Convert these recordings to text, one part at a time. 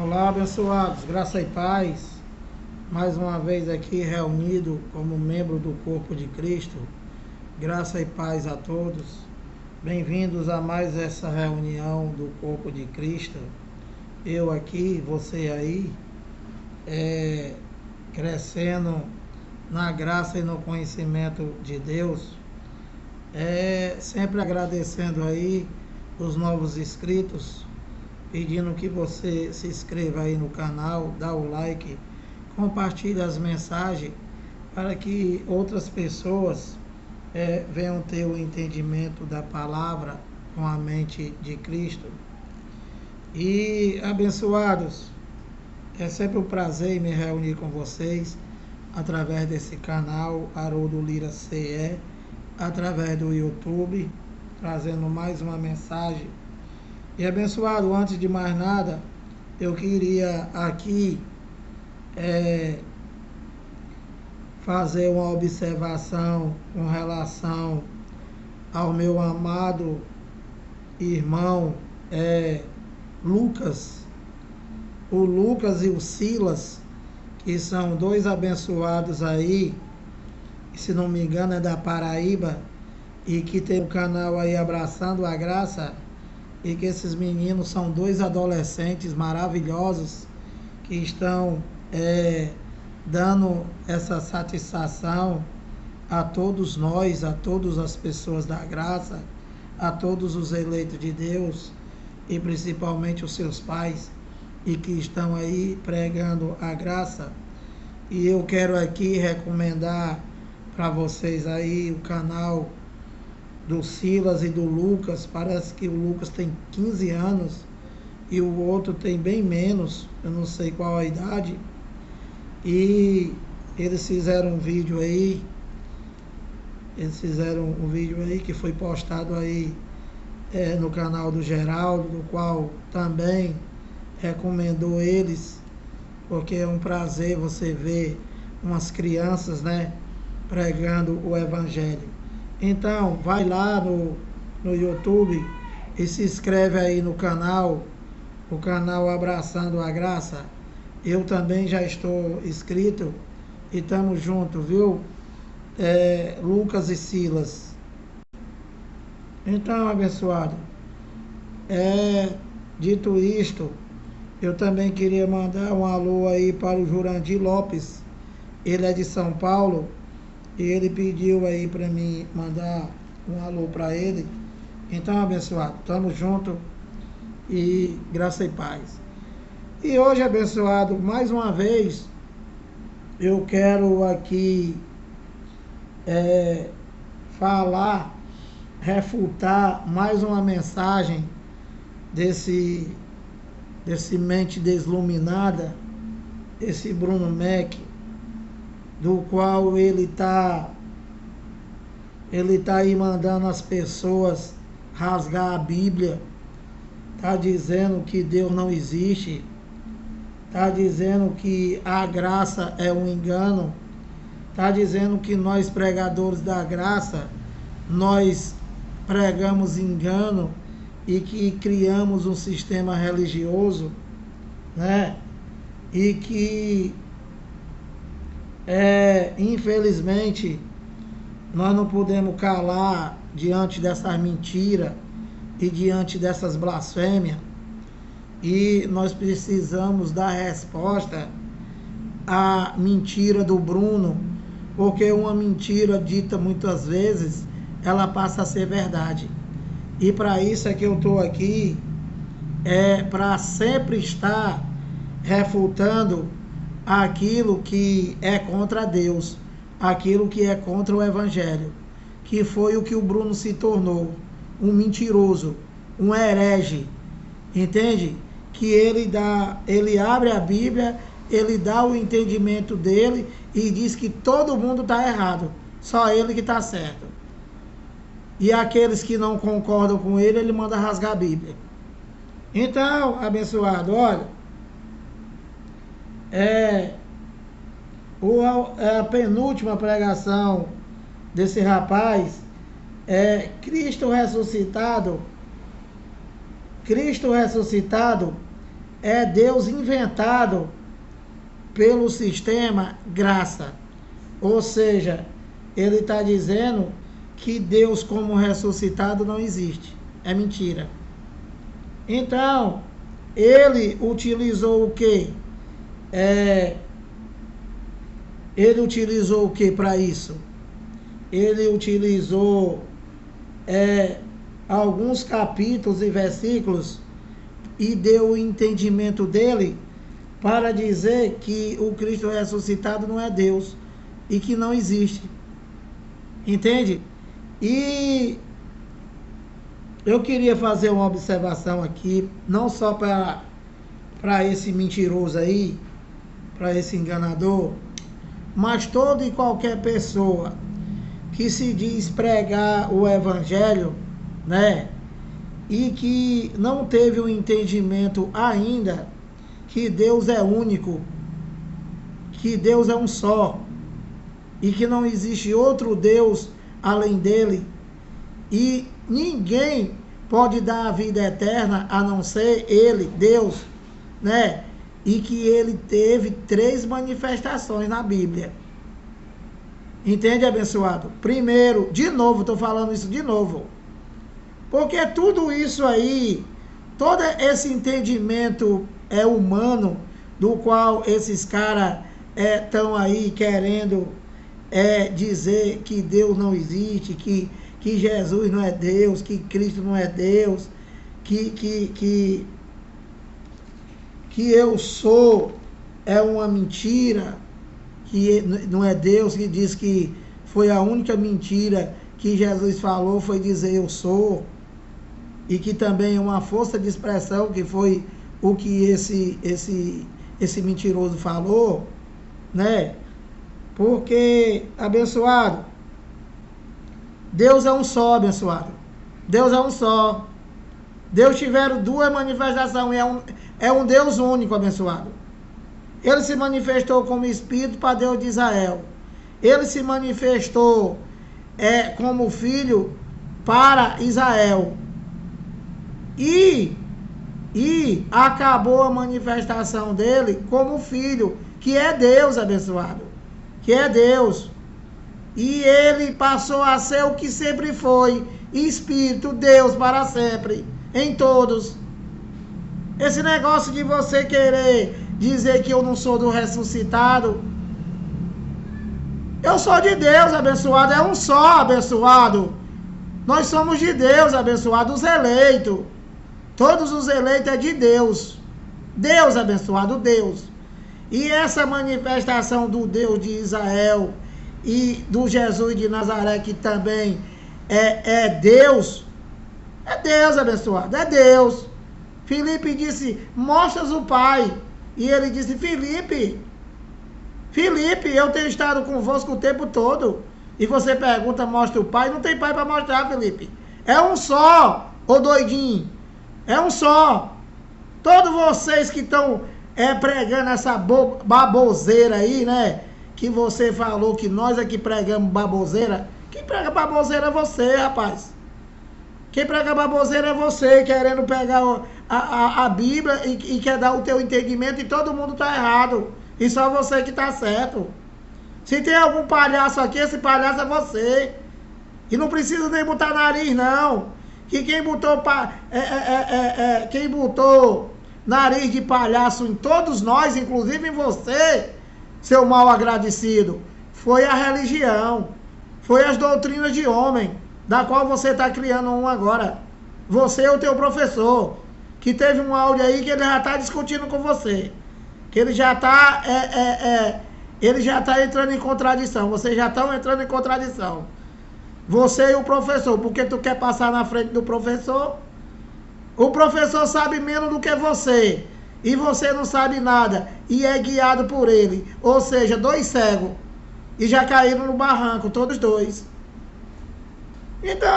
Olá, abençoados, graça e paz. Mais uma vez aqui reunido como membro do corpo de Cristo. Graça e paz a todos. Bem-vindos a mais essa reunião do corpo de Cristo. Eu aqui, você aí, crescendo na graça e no conhecimento de Deus. Sempre agradecendo aí os novos inscritos, pedindo que você se inscreva aí no canal, dá o like, compartilhe as mensagens para que outras pessoas venham ter o entendimento da palavra com a mente de Cristo. E abençoados, é sempre um prazer me reunir com vocês através desse canal Haroldo Lira CE, através do YouTube, trazendo mais uma mensagem. E abençoado, antes de mais nada, eu queria aqui fazer uma observação com relação ao meu amado irmão Lucas. O Lucas e o Silas, que são dois abençoados aí, se não me engano é da Paraíba, e que tem o canal aí Abraçando a Graça, e que esses meninos são dois adolescentes maravilhosos que estão dando essa satisfação a todos nós, a todas as pessoas da graça, a todos os eleitos de Deus e principalmente os seus pais, e que estão aí pregando a graça. E eu quero aqui recomendar para vocês aí o canal do Silas e do Lucas. Parece que o Lucas tem 15 anos e o outro tem bem menos, eu não sei qual a idade. E eles fizeram um vídeo aí, que foi postado aí no canal do Geraldo, do qual também recomendou eles, porque é um prazer você ver umas crianças, pregando o Evangelho. Então, vai lá no YouTube e se inscreve aí no canal, o canal Abraçando a Graça. Eu também já estou inscrito e estamos juntos, viu? Lucas e Silas. Então, abençoado, dito isto, eu também queria mandar um alô aí para o Jurandir Lopes. Ele é de São Paulo. E ele pediu aí para mim mandar um alô para ele. Então, abençoado, estamos juntos e graça e paz. E hoje, abençoado, mais uma vez, eu quero aqui falar, refutar mais uma mensagem desse mente desluminada, esse Bruno Mack, do qual ele tá aí mandando as pessoas rasgar a Bíblia, tá dizendo que Deus não existe, tá dizendo que a graça é um engano, tá dizendo que nós pregadores da graça, nós pregamos engano e que criamos um sistema religioso, e que infelizmente nós não podemos calar diante dessas mentiras e diante dessas blasfêmias, e nós precisamos dar resposta à mentira do Bruno, porque uma mentira dita muitas vezes ela passa a ser verdade, e para isso é que eu estou aqui, para sempre estar refutando aquilo que é contra Deus, aquilo que é contra o Evangelho, que foi o que o Bruno se tornou, um mentiroso, um herege, entende? Que ele abre a Bíblia, ele dá o entendimento dele e diz que todo mundo está errado, só ele que está certo. E aqueles que não concordam com ele, ele manda rasgar a Bíblia. Então, abençoado, olha, a penúltima pregação desse rapaz é Cristo ressuscitado é Deus inventado pelo sistema graça. Ou seja, ele está dizendo que Deus como ressuscitado não existe. É mentira. Então, ele utilizou o quê? Ele utilizou o que para isso? Ele utilizou alguns capítulos e versículos e deu o entendimento dele para dizer que o Cristo ressuscitado não é Deus e que não existe. Entende? E eu queria fazer uma observação aqui, não só para esse mentiroso aí, para esse enganador, mas toda e qualquer pessoa que se diz pregar o evangelho, né, e que não teve o entendimento ainda que Deus é único, que Deus é um só, e que não existe outro Deus além dele, e ninguém pode dar a vida eterna a não ser ele, Deus, né? E que ele teve 3 manifestações na Bíblia. Entende, abençoado? Primeiro, de novo, estou falando isso de novo, porque tudo isso aí, todo esse entendimento humano, do qual esses caras estão aí querendo dizer que Deus não existe, que Jesus não é Deus, que Cristo não é Deus, que eu sou uma mentira, que não é Deus, que diz que foi a única mentira que Jesus falou, foi dizer eu sou, e que também é uma força de expressão, que foi o que esse mentiroso falou, né? Porque, abençoado, Deus é um só, abençoado. Deus é um só. Deus tiveram 2 manifestações, é um Deus único, abençoado. Ele se manifestou como Espírito para Deus de Israel. Ele se manifestou como Filho para Israel. E acabou a manifestação dele como Filho, que é Deus, abençoado. Que é Deus. E ele passou a ser o que sempre foi, Espírito, Deus para sempre, em todos. Esse negócio de você querer dizer que eu não sou do ressuscitado, eu sou de Deus, abençoado, é um só, abençoado. Nós somos de Deus, abençoado, os eleitos. Todos os eleitos é de Deus. Deus, abençoado, Deus. E essa manifestação do Deus de Israel e do Jesus de Nazaré, que também é Deus, abençoado, é Deus. Filipe disse, mostras o Pai. E ele disse, Filipe, eu tenho estado convosco o tempo todo. E você pergunta, mostra o Pai? Não tem Pai para mostrar, Filipe. É um só, ô doidinho. É um só. Todos vocês que estão pregando essa baboseira aí, né? Que você falou que nós aqui pregamos baboseira. Quem prega baboseira é você, rapaz. Quem prega baboseira é você, querendo pegar a Bíblia e quer dar o teu entendimento e todo mundo está errado. E só você que está certo. Se tem algum palhaço aqui, esse palhaço é você. E não precisa nem botar nariz, não. Que quem botou nariz de palhaço em todos nós, inclusive em você, seu mal agradecido, foi a religião, foi as doutrinas de homem, da qual você está criando um agora. Você é o teu professor, que teve um áudio aí que ele já está discutindo com você, que ele já está entrando em contradição, vocês já estão entrando em contradição. Você e o professor, porque tu quer passar na frente do professor? O professor sabe menos do que você, e você não sabe nada, e é guiado por ele. Ou seja, 2 cegos, e já caíram no barranco, todos 2. Então,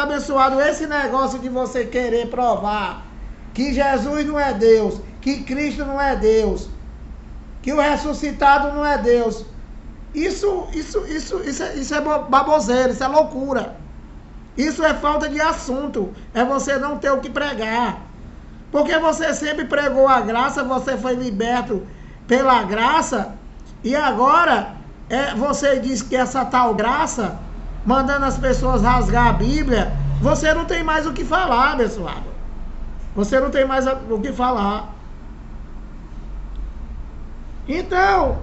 abençoado, esse negócio de você querer provar que Jesus não é Deus, que Cristo não é Deus, que o ressuscitado não é Deus, isso é baboseira, isso é loucura. Isso é falta de assunto. É você não ter o que pregar. Porque você sempre pregou a graça, você foi liberto pela graça, e agora você diz que essa tal graça, mandando as pessoas rasgar a Bíblia, você não tem mais o que falar, abençoado. Você não tem mais o que falar. Então,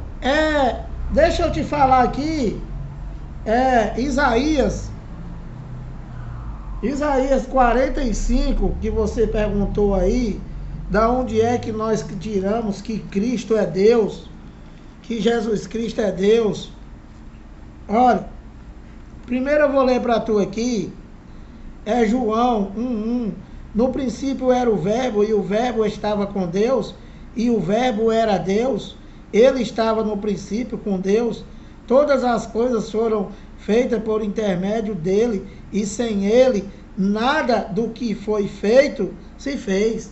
deixa eu te falar aqui, Isaías 45, que você perguntou aí, da onde é que nós tiramos que Cristo é Deus, que Jesus Cristo é Deus. Olha, primeiro eu vou ler para tu aqui, João 1:1. No princípio era o Verbo, e o Verbo estava com Deus, e o Verbo era Deus. Ele estava no princípio com Deus. Todas as coisas foram feitas por intermédio dele, e sem ele, nada do que foi feito se fez.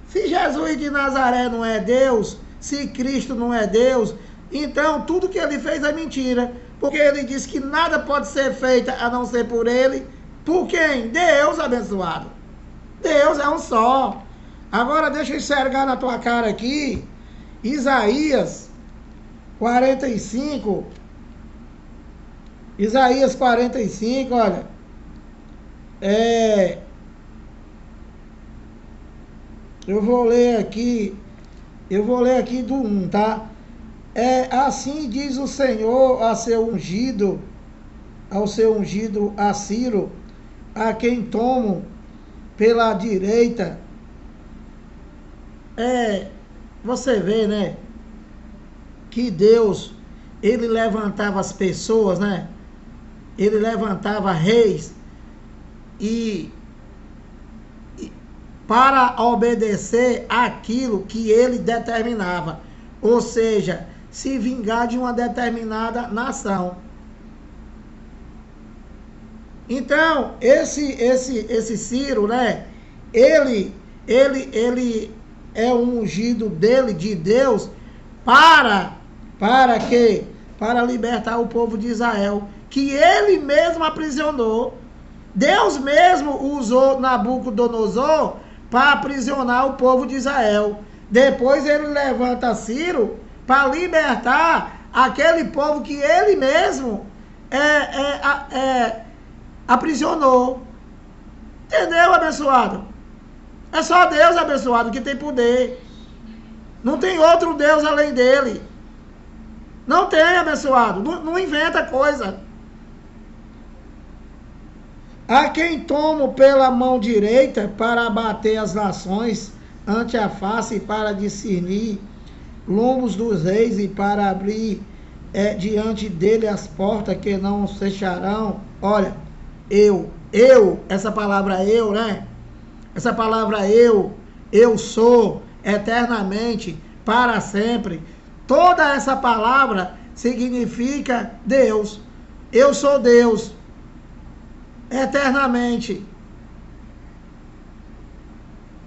Se Jesus de Nazaré não é Deus, se Cristo não é Deus, então tudo que ele fez é mentira. Porque ele diz que nada pode ser feito a não ser por ele. Por quem? Deus, abençoado. Deus é um só. Agora deixa eu enxergar na tua cara aqui, Isaías 45. Isaías 45, olha. Eu vou ler aqui do 1, tá? Assim diz o Senhor ao seu ungido a Ciro, a quem tomo pela direita. Você vê, né? Que Deus, ele levantava as pessoas, né? Ele levantava reis para obedecer aquilo que ele determinava. Ou seja, se vingar de uma determinada nação. Então, esse Ciro, né? Ele é um ungido dele, de Deus, para quê? Para libertar o povo de Israel, que ele mesmo aprisionou. Deus mesmo usou Nabucodonosor para aprisionar o povo de Israel. Depois ele levanta Ciro para libertar aquele povo que ele mesmo aprisionou. Entendeu, abençoado? É só Deus, abençoado, que tem poder. Não tem outro Deus além dele. Não tem, abençoado. Não inventa coisa. A quem tomo pela mão direita para abater as nações ante a face, para discernir lombos dos reis, e para abrir diante dele as portas que não se fecharão. Olha, essa palavra eu, né? Essa palavra eu sou eternamente, para sempre. Toda essa palavra significa Deus. Eu sou Deus eternamente,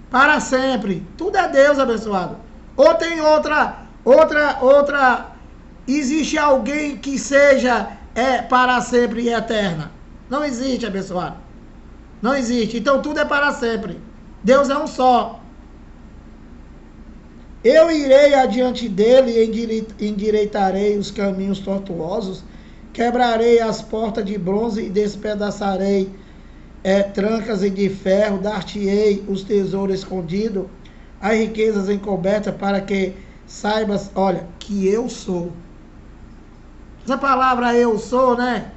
para sempre. Tudo é Deus, abençoado. Ou tem outra, existe alguém que seja para sempre e eterna? Não existe, abençoado. Não existe. Então tudo é para sempre. Deus é um só. Eu irei adiante dele e endireitarei os caminhos tortuosos, quebrarei as portas de bronze e despedaçarei trancas de ferro, dar-te-ei os tesouros escondidos, as riquezas encobertas, para que saibas, olha, que eu sou. Essa palavra eu sou, né?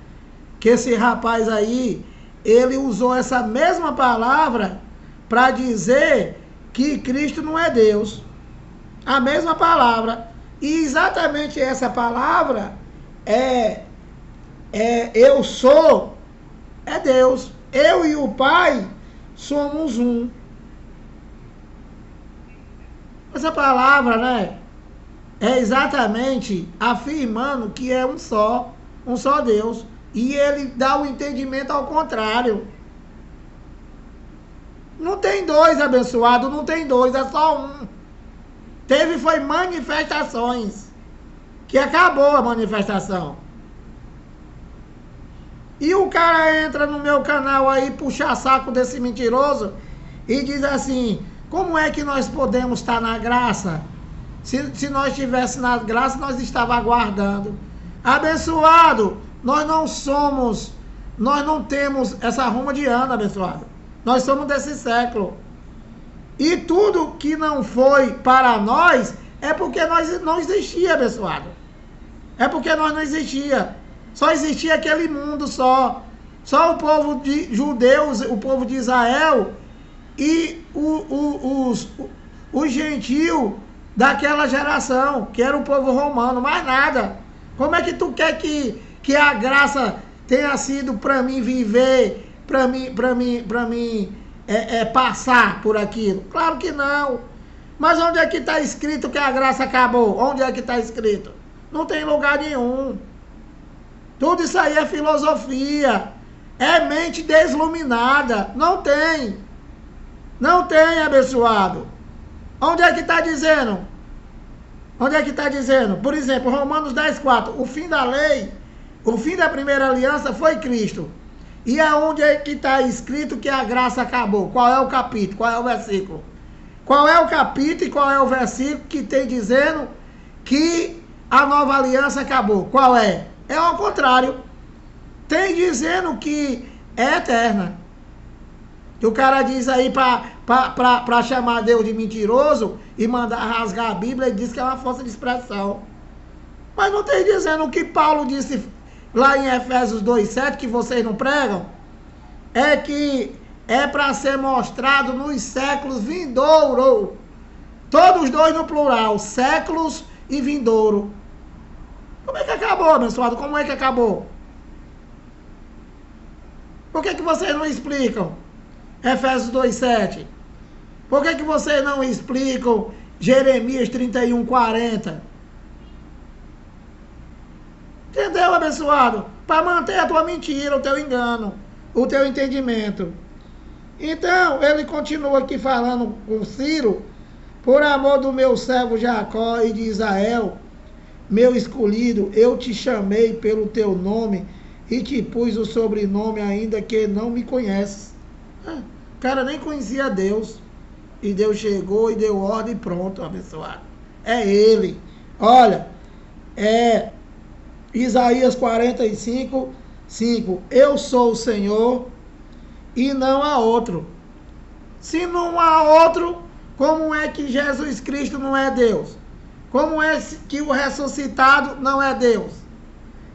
Que esse rapaz aí, ele usou essa mesma palavra para dizer que Cristo não é Deus. A mesma palavra. E exatamente essa palavra eu sou, é Deus. Eu e o Pai somos um. Essa palavra, né, é exatamente afirmando que é um só Deus. E ele dá o entendimento ao contrário. Não tem dois, abençoado, não tem dois, é só um. Foi manifestações, que acabou a manifestação. E o cara entra no meu canal aí, puxa saco desse mentiroso, e diz assim, Como é que nós podemos estar na graça? Se nós estivéssemos na graça, nós estávamos aguardando. Abençoado, nós não temos essa ruma de ano, abençoado. Nós somos desse século. E tudo que não foi para nós é porque nós não existia, abençoado. É porque nós não existia. Só existia aquele mundo só. Só o povo de judeus, o povo de Israel e os gentios daquela geração, que era o povo romano, mais nada. Como é que tu quer que a graça tenha sido para mim viver, para mim passar por aquilo? Claro que não. Mas onde é que está escrito que a graça acabou? Onde é que está escrito? Não tem lugar nenhum. Tudo isso aí é filosofia. É mente desluminada. Não tem. Não tem, abençoado. Onde é que está dizendo? Onde é que está dizendo? Por exemplo, Romanos 10:4. O fim da lei, o fim da primeira aliança foi Cristo. E aonde é que está escrito que a graça acabou? Qual é o capítulo? Qual é o versículo? Qual é o capítulo e qual é o versículo que tem dizendo que a nova aliança acabou? Qual é? É ao contrário. Tem dizendo que é eterna. Que o cara diz aí para chamar Deus de mentiroso e mandar rasgar a Bíblia e diz que é uma força de expressão. Mas não tem dizendo o que Paulo disse lá em Efésios 2:7, que vocês não pregam, é que é para ser mostrado nos séculos vindouro. Todos dois no plural, séculos e vindouro. Como é que acabou, abençoado? Como é que acabou? Por que vocês não explicam Efésios 2:7? Por que vocês não explicam Jeremias 31:40? Entendeu, abençoado? Para manter a tua mentira, o teu engano, o teu entendimento. Então, ele continua aqui falando com Ciro: por amor do meu servo Jacó e de Israel, meu escolhido, eu te chamei pelo teu nome e te pus o sobrenome, ainda que não me conheces. O cara nem conhecia Deus. E Deus chegou e deu ordem e pronto, abençoado. É ele. Olha, Isaías 45:5. Eu sou o Senhor e não há outro. Se não há outro, como é que Jesus Cristo não é Deus? Como é que o ressuscitado não é Deus?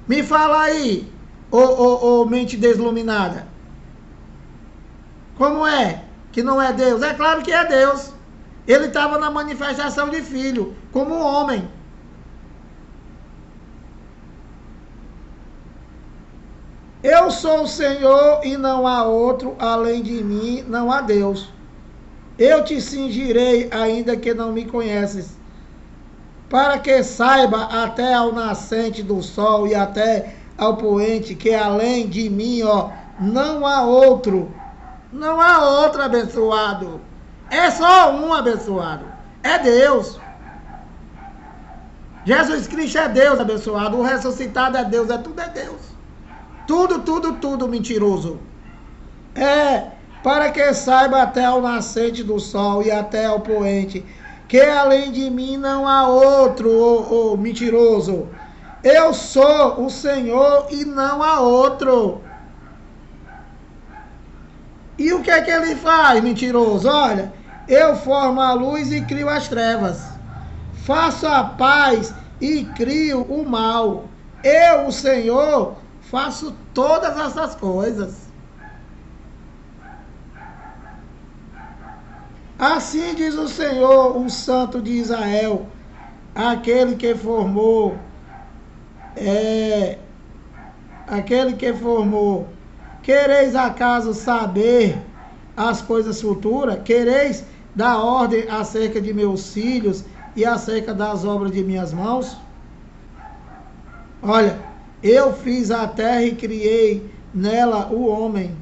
Me fala aí, ô mente desluminada. Como é que não é Deus? É claro que é Deus. Ele estava na manifestação de filho, como um homem. Eu sou o Senhor e não há outro, além de mim não há Deus. Eu te cingirei, ainda que não me conheces, para que saiba até ao nascente do sol e até ao poente, que além de mim, não há outro. Não há outro, abençoado. É só um, abençoado. É Deus. Jesus Cristo é Deus, abençoado. O ressuscitado é Deus. Tudo é Deus. Tudo mentiroso. Para que saiba até ao nascente do sol e até ao poente, que além de mim não há outro, mentiroso. Eu sou o Senhor e não há outro. E o que é que ele faz, mentiroso? Olha, eu formo a luz e crio as trevas. Faço a paz e crio o mal. Eu, o Senhor, faço todas essas coisas. Assim diz o Senhor, o Santo de Israel, aquele que formou, Quereis acaso saber as coisas futuras? Quereis dar ordem acerca de meus filhos e acerca das obras de minhas mãos? Olha, eu fiz a terra e criei nela o homem.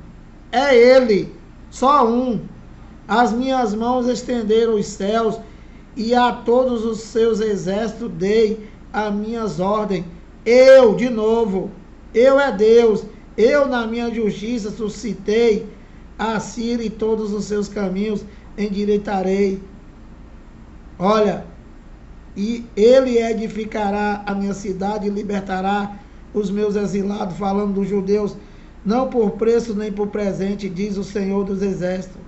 É ele, só um. As minhas mãos estenderam os céus e a todos os seus exércitos dei as minhas ordens. Eu, de novo, eu é Deus. Eu, na minha justiça, suscitei a Síria e todos os seus caminhos. endireitarei. Olha, e ele edificará a minha cidade e libertará os meus exilados, falando dos judeus, não por preço nem por presente, diz o Senhor dos Exércitos.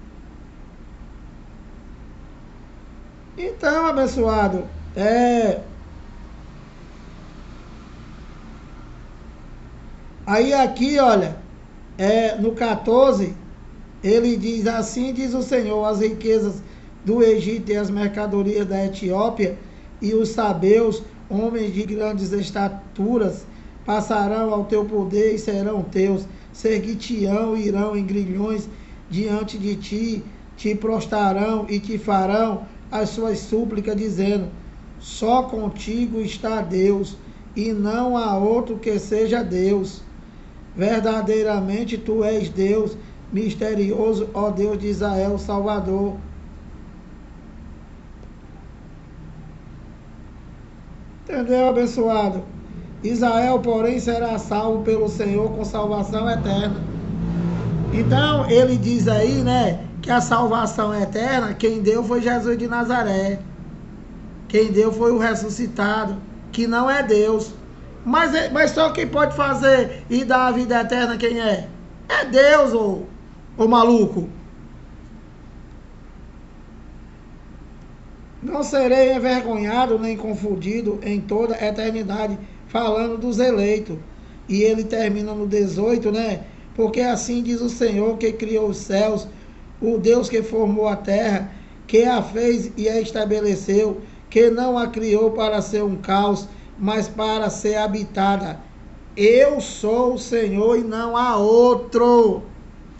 Então, abençoado, aí aqui, olha, no 14, ele diz assim, diz o Senhor, as riquezas do Egito e as mercadorias da Etiópia e os sabeus, homens de grandes estaturas, passarão ao teu poder e serão teus, seguir-te-ão e irão em grilhões diante de ti, te prostrarão e te farão as suas súplicas, dizendo, só contigo está Deus, e não há outro que seja Deus. Verdadeiramente tu és Deus, misterioso, ó Deus de Israel, Salvador. Entendeu, abençoado? Israel, porém, será salvo pelo Senhor com salvação eterna. Então, ele diz aí, né, que a salvação eterna, quem deu foi Jesus de Nazaré. Quem deu foi o ressuscitado, que não é Deus. Mas só quem pode fazer e dar a vida eterna, quem é? É Deus, ô maluco. Não serei envergonhado nem confundido em toda a eternidade, falando dos eleitos. E ele termina no 18, né? Porque assim diz o Senhor que criou os céus, o Deus que formou a terra, que a fez e a estabeleceu, que não a criou para ser um caos, mas para ser habitada. Eu sou o Senhor e não há outro.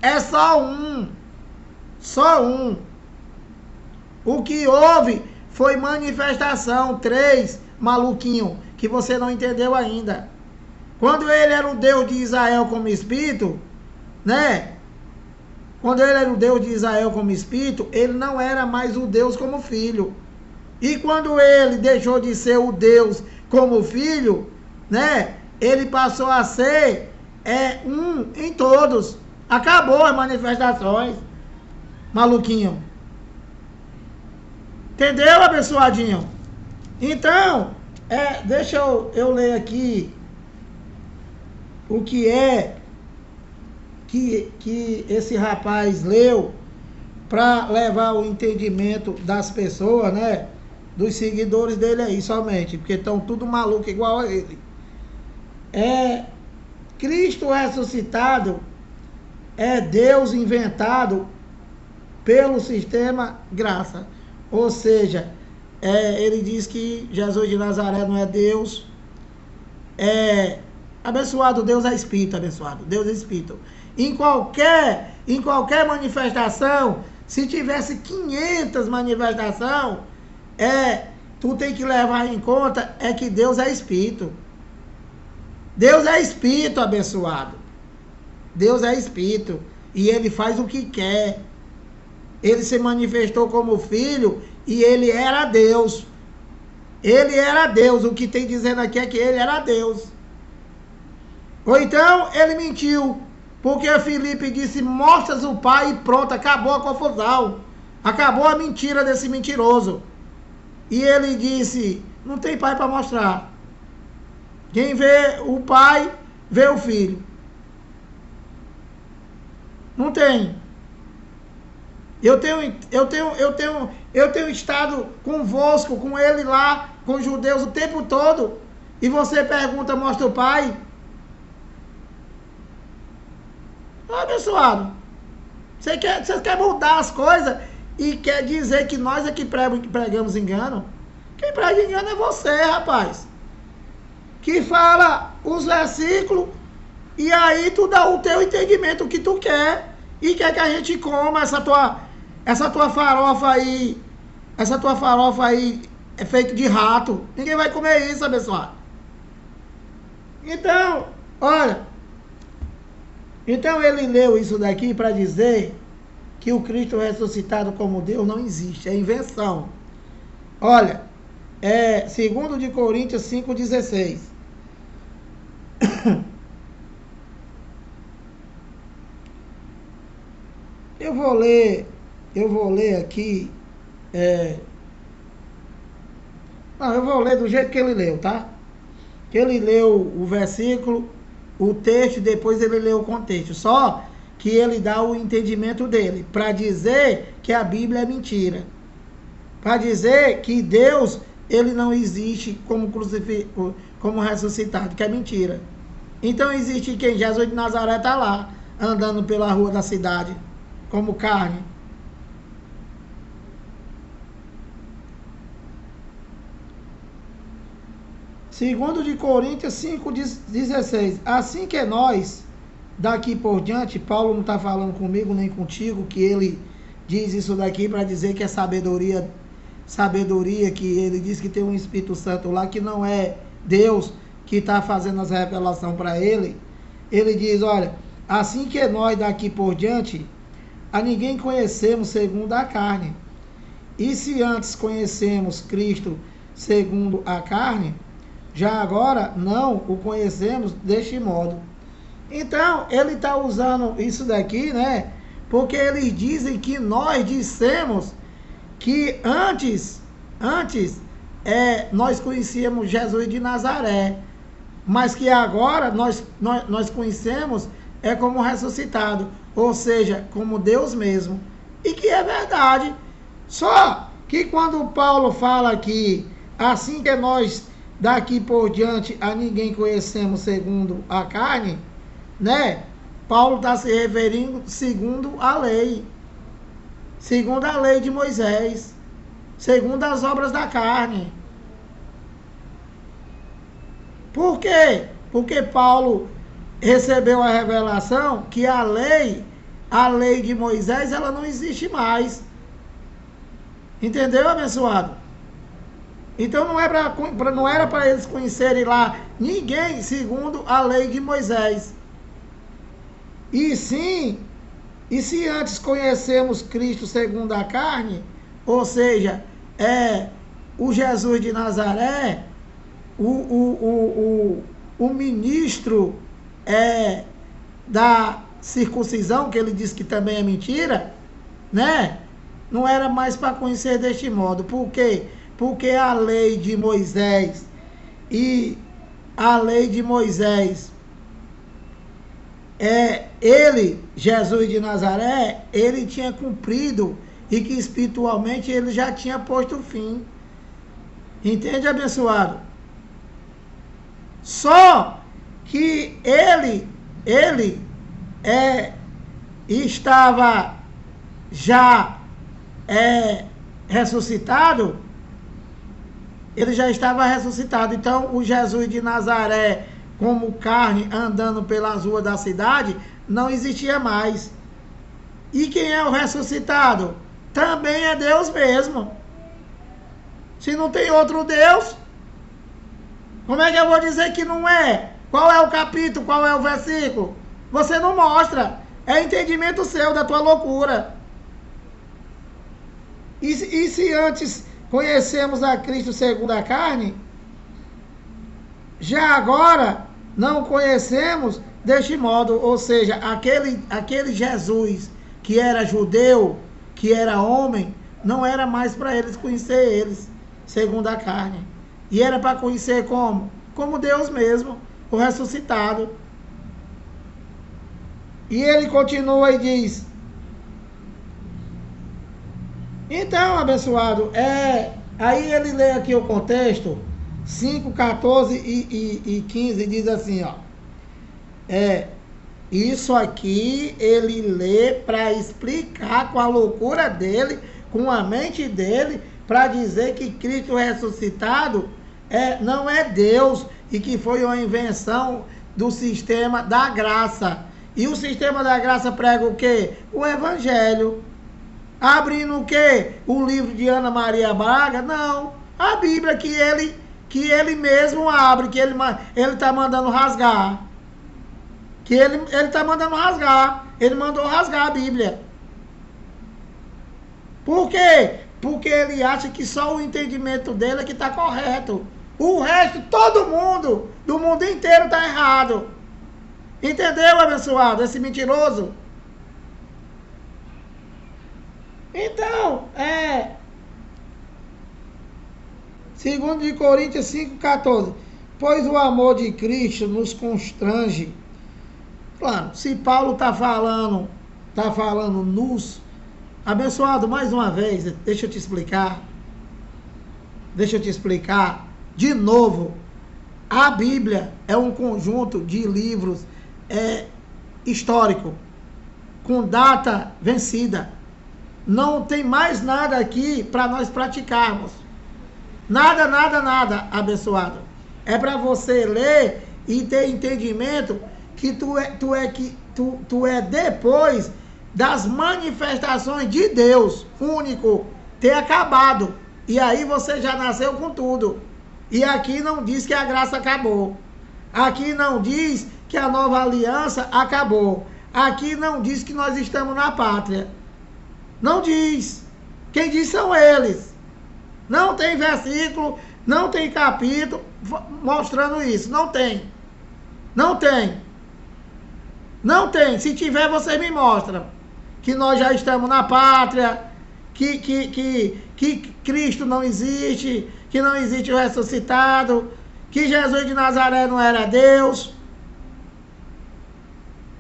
É só um. Só um. O que houve foi manifestação. 3, maluquinho, que você não entendeu ainda. Quando ele era o Deus de Israel como espírito, né? Quando ele era o Deus de Israel como espírito, ele não era mais o Deus como filho. E quando ele deixou de ser o Deus como filho, né? Ele passou a ser um em todos. Acabou as manifestações, maluquinho. Entendeu, abençoadinho? Então, deixa eu ler aqui o que que esse rapaz leu para levar o entendimento das pessoas, né? Dos seguidores dele aí somente, porque estão tudo maluco igual a ele. Cristo ressuscitado é Deus inventado pelo sistema graça. Ou seja, ele diz que Jesus de Nazaré não é Deus. Abençoado, Deus é Espírito, abençoado. Deus é Espírito. Em qualquer manifestação, se tivesse 500 manifestações, tu tem que levar em conta que Deus é Espírito. Deus é Espírito, abençoado. Deus é Espírito. E ele faz o que quer. Ele se manifestou como filho e ele era Deus. Ele era Deus. O que tem dizendo aqui é que ele era Deus. Ou então ele mentiu. Porque Filipe disse, mostras o Pai e pronto, acabou a confusão. Acabou a mentira desse mentiroso. E ele disse, não tem Pai para mostrar. Quem vê o Pai, vê o Filho. Não tem. Eu tenho estado convosco, com ele lá, com os judeus o tempo todo. E você pergunta, mostra o Pai? Abençoado. Você quer mudar as coisas e quer dizer que nós é que pregamos engano? Quem prega engano é você, rapaz. Que fala os versículos e aí tu dá o teu entendimento, o que tu quer. E quer que a gente coma essa tua farofa aí. Essa tua farofa aí é feita de rato. Ninguém vai comer isso, abençoado. Então, olha. Então ele leu isso daqui para dizer que o Cristo ressuscitado como Deus não existe. É invenção. Olha, 2 de Coríntios 5,16. Eu vou ler eu vou ler aqui. Não, eu vou ler do jeito que ele leu, tá? Que ele leu o versículo, o texto, e depois ele leu o contexto. Só que ele dá o entendimento dele, para dizer que a Bíblia é mentira. Para dizer que Deus, ele não existe como ressuscitado, que é mentira. Então existe quem? Jesus de Nazaré está lá, andando pela rua da cidade, como carne. Segundo de Coríntios 5,16. Assim que nós, daqui por diante, Paulo não está falando comigo nem contigo, que ele diz isso daqui para dizer que é sabedoria, que ele diz que tem um Espírito Santo lá, que não é Deus que está fazendo as revelações para ele. Ele diz, olha, assim que nós daqui por diante, a ninguém conhecemos segundo a carne. E se antes conhecemos Cristo segundo a carne, já agora não o conhecemos deste modo. Então, ele está usando isso daqui, né? Porque eles dizem que nós dissemos que antes nós conhecíamos Jesus de Nazaré, mas que agora nós conhecemos como ressuscitado, ou seja, como Deus mesmo. E que é verdade. Só que quando Paulo fala que assim que nós daqui por diante a ninguém conhecemos segundo a carne, né? Paulo está se referindo segundo a lei de Moisés, segundo as obras da carne. Por quê? Porque Paulo recebeu a revelação que a lei de Moisés, ela não existe mais. Entendeu, abençoado? Então não era para eles conhecerem lá ninguém segundo a lei de Moisés. E sim, e se antes conhecemos Cristo segundo a carne, ou seja, o Jesus de Nazaré, o ministro da circuncisão, que ele diz que também é mentira, né? Não era mais para conhecer deste modo. Por quê? Porque a lei de Moisés Jesus de Nazaré, ele tinha cumprido e que espiritualmente ele já tinha posto fim. Entende, abençoado? Só que ele estava já ressuscitado. Ele já estava ressuscitado. Então, o Jesus de Nazaré, como carne, andando pelas ruas da cidade, não existia mais. E quem é o ressuscitado? Também é Deus mesmo. Se não tem outro Deus, como é que eu vou dizer que não é? Qual é o capítulo? Qual é o versículo? Você não mostra. É entendimento seu, da tua loucura. E se antes conhecemos a Cristo segundo a carne, já agora não conhecemos deste modo, ou seja, aquele Jesus que era judeu, que era homem, não era mais para eles conhecer eles segundo a carne. E era para conhecer como? Como Deus mesmo, o ressuscitado. E ele continua e diz: então, abençoado, aí ele lê aqui o contexto, 5, 14 e 15, diz assim, ó. Isso aqui ele lê para explicar com a loucura dele, com a mente dele, para dizer que Cristo ressuscitado não é Deus e que foi uma invenção do sistema da graça. E o sistema da graça prega o quê? O Evangelho. Abrindo o quê? O livro de Ana Maria Braga? Não. A Bíblia que ele mesmo abre, que ele está mandando rasgar. Que ele está mandando rasgar. Ele mandou rasgar a Bíblia. Por quê? Porque ele acha que só o entendimento dele é que está correto. O resto, todo mundo, do mundo inteiro está errado. Entendeu, abençoado? Esse mentiroso. Então, 2 de Coríntios 5,14. Pois o amor de Cristo nos constrange. Claro, se Paulo está falando nos. Abençoado, mais uma vez, deixa eu te explicar de novo. A Bíblia é um conjunto de livros histórico, com data vencida. Não tem mais nada aqui para nós praticarmos. Nada, abençoado. É para você ler e ter entendimento que tu é depois das manifestações de Deus único ter acabado. E aí você já nasceu com tudo. E aqui não diz que a graça acabou. Aqui não diz que a nova aliança acabou. Aqui não diz que nós estamos na pátria. Não diz. Quem diz são eles. Não tem versículo, não tem capítulo mostrando isso. Não tem. Não tem. Não tem. Se tiver, você me mostra. Que nós já estamos na pátria, que Cristo não existe, que não existe o ressuscitado, que Jesus de Nazaré não era Deus.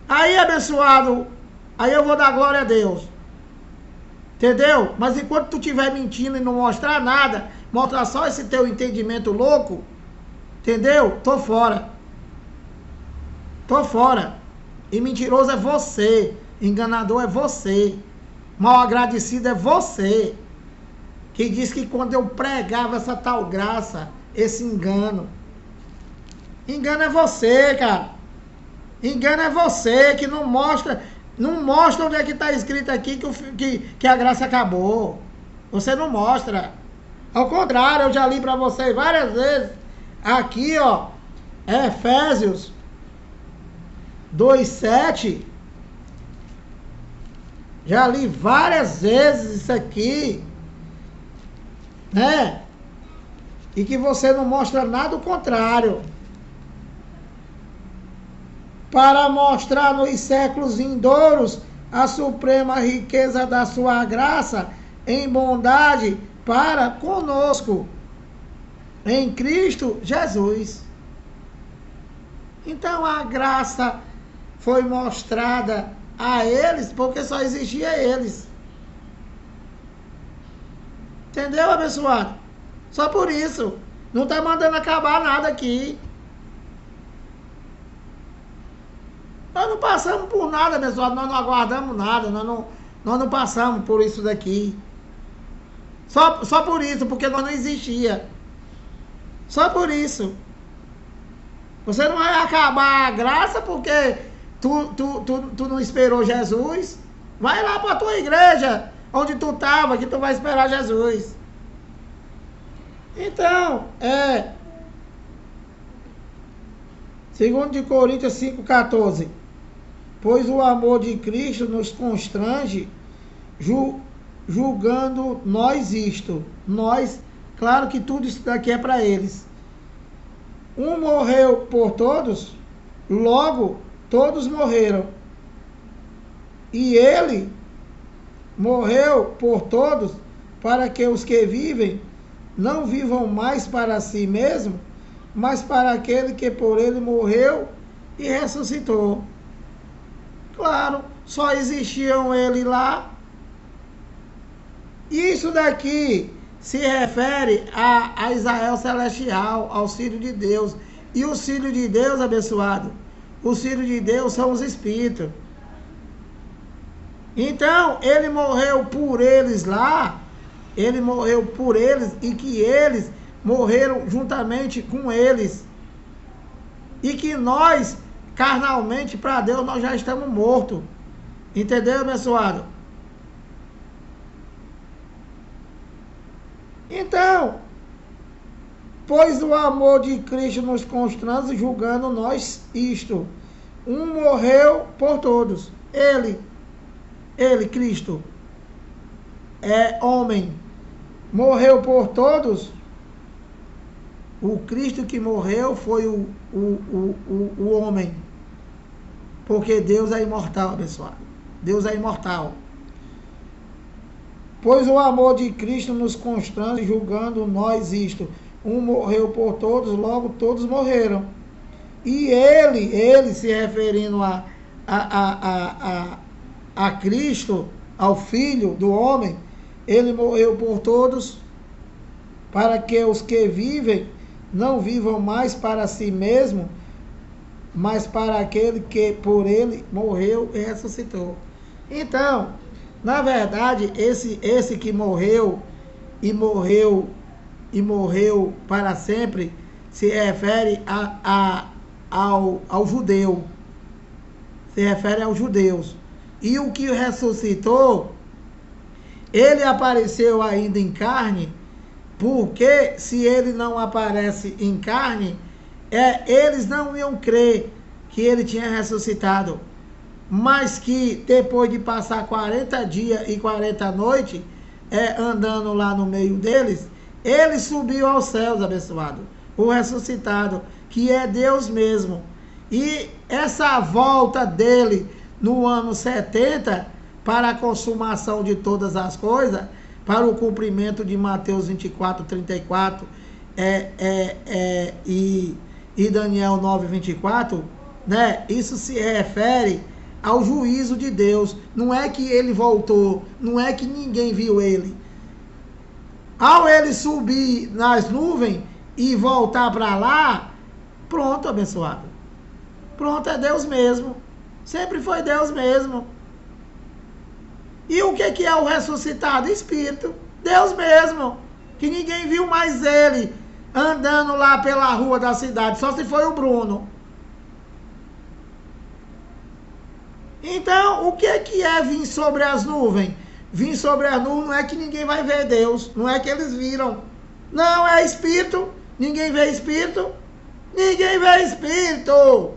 Aí, abençoado, aí eu vou dar glória a Deus. Entendeu? Mas enquanto tu estiver mentindo e não mostrar nada, mostrar só esse teu entendimento louco, entendeu? Tô fora. Tô fora. E mentiroso é você. Enganador é você. Mal agradecido é você. Que diz que quando eu pregava essa tal graça, esse engano. Engano é você, cara. Engano é você que não mostra onde é que está escrito aqui que a graça acabou. Você não mostra. Ao contrário, eu já li para vocês várias vezes. Aqui, ó, Efésios 2:7. Já li várias vezes isso aqui, né? E que você não mostra nada o contrário. Para mostrar nos séculos vindouros a suprema riqueza da sua graça em bondade para conosco, em Cristo Jesus. Então a graça foi mostrada a eles porque só existia eles. Entendeu, abençoado? Só por isso. Não está mandando acabar nada aqui. Nós não passamos por nada, abençoado. Nós não aguardamos nada. Nós não passamos por isso daqui. Só por isso, porque nós não existia. Só por isso. Você não vai acabar a graça porque tu não esperou Jesus. Vai lá para a tua igreja, onde tu estava, que tu vai esperar Jesus. Então, 2 de Coríntios 5,14. Pois o amor de Cristo nos constrange, julgando nós isto. Nós, claro que tudo isso daqui é para eles. Um morreu por todos, logo todos morreram. E ele morreu por todos, para que os que vivem não vivam mais para si mesmo, mas para aquele que por ele morreu e ressuscitou. Claro, só existiam ele lá. Isso daqui se refere a Israel celestial, ao Filho de Deus. E o Filho de Deus, abençoado, os filhos de Deus são os Espíritos. Então, ele morreu por eles lá, ele morreu por eles e que eles morreram juntamente com eles. E que nós, carnalmente, para Deus, nós já estamos mortos. Entendeu, abençoado? Então, pois o amor de Cristo nos constrange, julgando nós isto. Um morreu por todos. Ele, Cristo, é homem. Morreu por todos. O Cristo que morreu foi o homem. Porque Deus é imortal, abençoado. Deus é imortal. Pois o amor de Cristo nos constrange, julgando nós isto. Um morreu por todos, logo todos morreram. E ele se referindo a Cristo, ao Filho do homem, ele morreu por todos, para que os que vivem não vivam mais para si mesmo, mas para aquele que por ele morreu e ressuscitou. Então, na verdade, esse que morreu para sempre, se refere ao judeu. Se refere aos judeus. E o que ressuscitou, ele apareceu ainda em carne, porque se ele não aparece em carne, eles não iam crer que ele tinha ressuscitado. Mas que depois de passar 40 dias e 40 noites, andando lá no meio deles, ele subiu aos céus, abençoado, o ressuscitado, que é Deus mesmo. E essa volta dele no ano 70, para a consumação de todas as coisas, para o cumprimento de Mateus 24, 34 e Daniel 9, 24, né? Isso se refere ao juízo de Deus. Não é que ele voltou, não é que ninguém viu ele. Ao ele subir nas nuvens e voltar para lá, pronto, abençoado. Pronto, é Deus mesmo. Sempre foi Deus mesmo. E o que é o ressuscitado? Espírito. Deus mesmo. Que ninguém viu mais ele andando lá pela rua da cidade. Só se foi o Bruno. Então, o que é vir sobre as nuvens? Vir sobre as nuvens não é que ninguém vai ver Deus. Não é que eles viram. Não, é Espírito. Ninguém vê Espírito. Ninguém vê Espírito.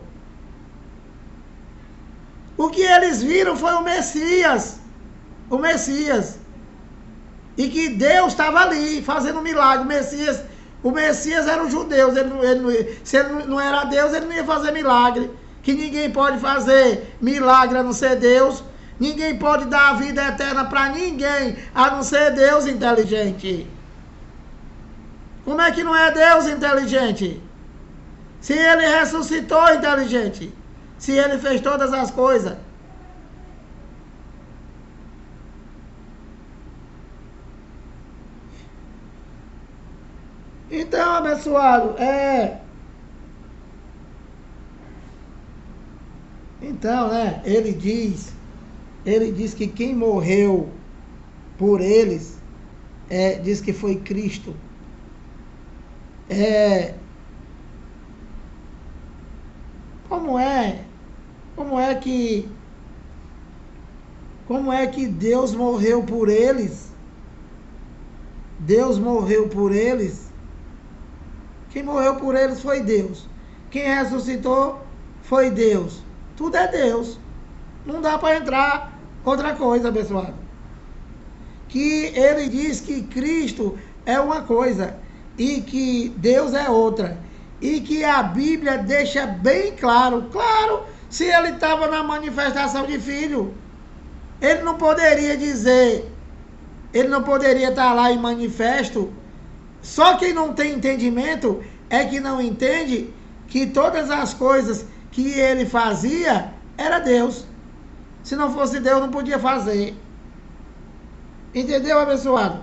O que eles viram foi o Messias. O Messias. E que Deus estava ali fazendo um milagre. O Messias era os judeus. Se ele não era Deus, ele não ia fazer milagre. Que ninguém pode fazer milagre a não ser Deus. Ninguém pode dar a vida eterna para ninguém a não ser Deus inteligente. Como é que não é Deus inteligente? Se ele ressuscitou inteligente. Se ele fez todas as coisas. Então, abençoado, então, né, ele diz que quem morreu por eles, diz que foi Cristo. Como é que Deus morreu por eles? Deus morreu por eles. Quem morreu por eles foi Deus. Quem ressuscitou foi Deus. Tudo é Deus. Não dá para entrar outra coisa, abençoado. Que ele diz que Cristo é uma coisa e que Deus é outra. E que a Bíblia deixa bem claro. Claro, se ele estava na manifestação de filho, ele não poderia dizer, ele não poderia estar lá em manifesto. Só quem não tem entendimento é que não entende que todas as coisas que ele fazia era Deus. Se não fosse Deus, não podia fazer. Entendeu, abençoado?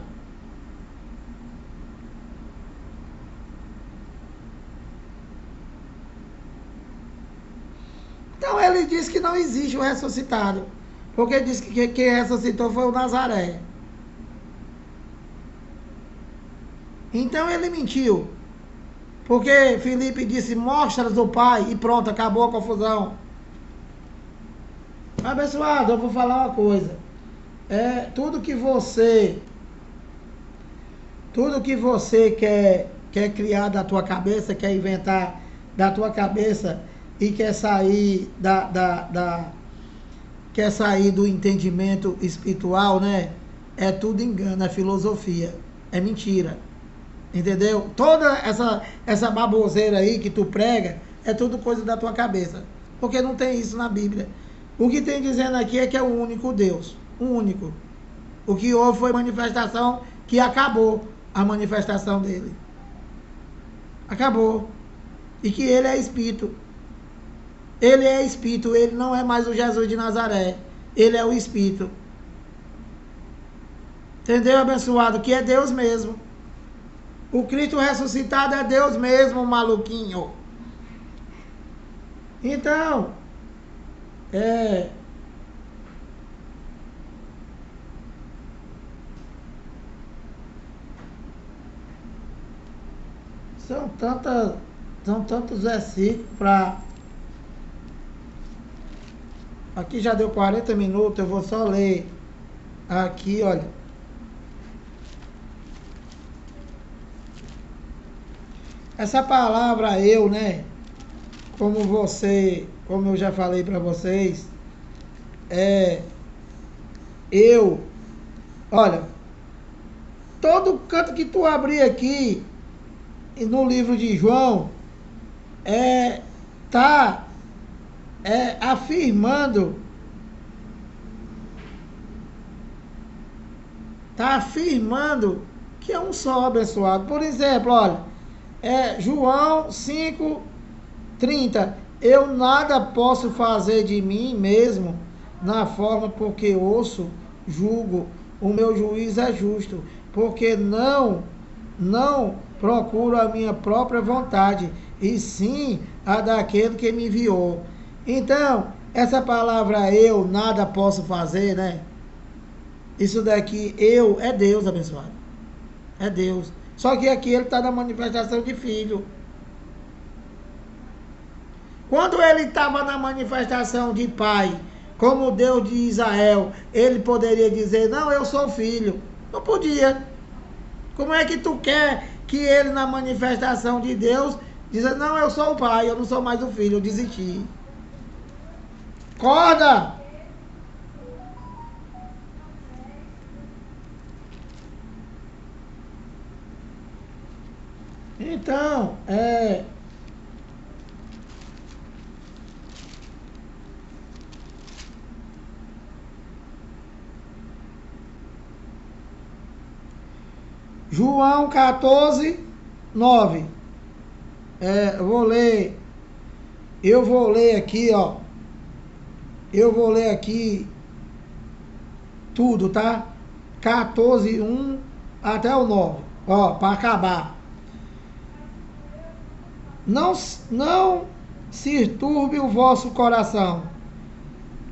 Então ele diz que não existe o ressuscitado. Porque diz que quem ressuscitou foi o Nazaré. Então ele mentiu. Porque Filipe disse, mostra-nos o Pai. E pronto, acabou a confusão. Abençoado, eu vou falar uma coisa. Tudo que você quer criar da tua cabeça, quer inventar da tua cabeça e quer sair quer sair do entendimento espiritual, né? É tudo engano, é filosofia, é mentira. Entendeu? Toda essa baboseira aí que tu prega é tudo coisa da tua cabeça. Porque não tem isso na Bíblia. O que tem dizendo aqui é que é o único Deus. O único. O que houve foi manifestação que acabou a manifestação dele. Acabou. E que ele é Espírito. Ele é Espírito, ele não é mais o Jesus de Nazaré. Ele é o Espírito. Entendeu, abençoado? Que é Deus mesmo. O Cristo ressuscitado é Deus mesmo, maluquinho. Então, são tantos versículos para... Aqui já deu 40 minutos, eu vou só ler aqui, olha. Essa palavra eu, né? Como eu já falei para vocês, eu, olha, todo canto que tu abrir aqui, no livro de João, tá afirmando que é um só, abençoado. Por exemplo, olha, João 5:30, eu nada posso fazer de mim mesmo na forma porque ouço, julgo, o meu juiz é justo, porque não procuro a minha própria vontade, e sim a daquele que me enviou. Então, essa palavra eu nada posso fazer, né? Isso daqui, eu, é Deus, abençoado. É Deus. Só que aqui ele está na manifestação de filho. Quando ele estava na manifestação de pai, como Deus de Israel, ele poderia dizer, não, eu sou filho. Não podia. Como é que tu quer que ele, na manifestação de Deus, diz, não, eu sou o pai, eu não sou mais o filho, eu desisti. Acorda! Então, João 14:9. Eu vou ler aqui, ó. Eu vou ler aqui tudo, tá? 14:1 até o 9. Ó, para acabar. Não se turbe o vosso coração.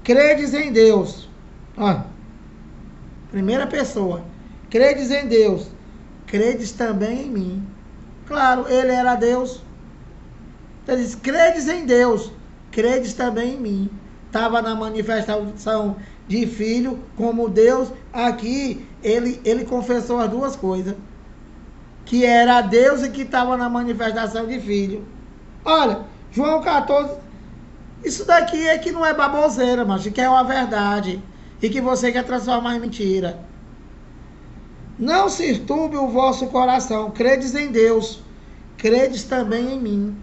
Credes em Deus. Ó, primeira pessoa. Credes em Deus. Credes também em mim. Claro, ele era Deus. Ele diz, credes em Deus. Credes também em mim. Estava na manifestação de filho, como Deus. Aqui, ele confessou as duas coisas. Que era Deus e que estava na manifestação de filho. Olha, João 14. Isso daqui é que não é baboseira, mas que é uma verdade. E que você quer transformar em mentira. Não se turbe o vosso coração. Credes em Deus. Credes também em mim.